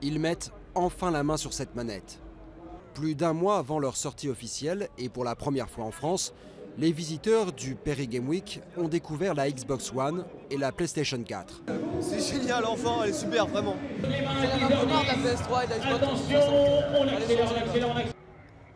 Ils mettent enfin la main sur cette manette. Plus d'un mois avant leur sortie officielle, et pour la première fois en France, les visiteurs du Paris Game Week ont découvert la Xbox One et la PlayStation 4. C'est génial, enfin, elle est super, vraiment. C'est la marque de la PS3 et de la Xbox 360.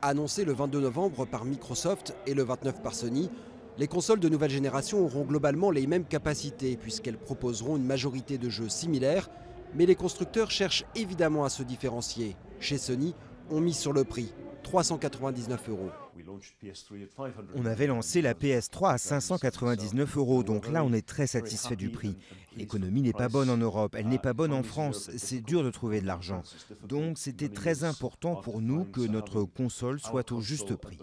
Annoncées le 22 novembre par Microsoft et le 29 par Sony, les consoles de nouvelle génération auront globalement les mêmes capacités puisqu'elles proposeront une majorité de jeux similaires, mais les constructeurs cherchent évidemment à se différencier. Chez Sony, on mise sur le prix, 399 €. On avait lancé la PS3 à 599 €, donc là on est très satisfait du prix. L'économie n'est pas bonne en Europe, elle n'est pas bonne en France, c'est dur de trouver de l'argent. Donc c'était très important pour nous que notre console soit au juste prix.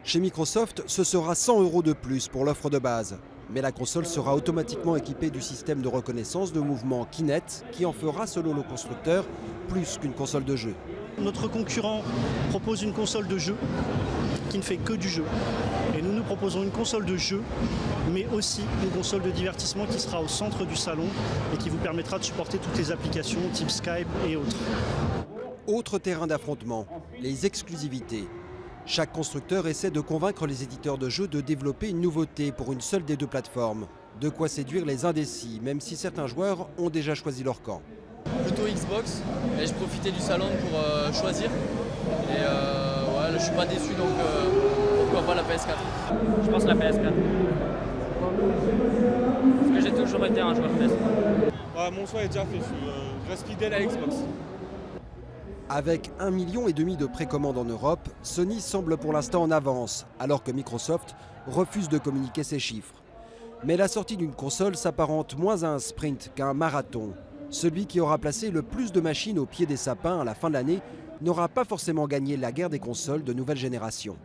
Chez Microsoft, ce sera 100 € de plus pour l'offre de base. Mais la console sera automatiquement équipée du système de reconnaissance de mouvement Kinect qui en fera, selon le constructeur, plus qu'une console de jeu. Notre concurrent propose une console de jeu qui ne fait que du jeu. Et nous proposons une console de jeu, mais aussi une console de divertissement qui sera au centre du salon et qui vous permettra de supporter toutes les applications type Skype et autres. Autre terrain d'affrontement, les exclusivités. Chaque constructeur essaie de convaincre les éditeurs de jeux de développer une nouveauté pour une seule des deux plateformes. De quoi séduire les indécis, même si certains joueurs ont déjà choisi leur camp. Plutôt Xbox, et je profitais du salon pour choisir. Et ouais, je suis pas déçu, donc pourquoi pas la PS4. Je pense la PS4. Parce que j'ai toujours été un joueur PS3. Mon choix est déjà fait, je reste fidèle à Xbox. Avec 1,5 million de précommandes en Europe, Sony semble pour l'instant en avance, alors que Microsoft refuse de communiquer ses chiffres. Mais la sortie d'une console s'apparente moins à un sprint qu'à un marathon. Celui qui aura placé le plus de machines au pied des sapins à la fin de l'année n'aura pas forcément gagné la guerre des consoles de nouvelle génération.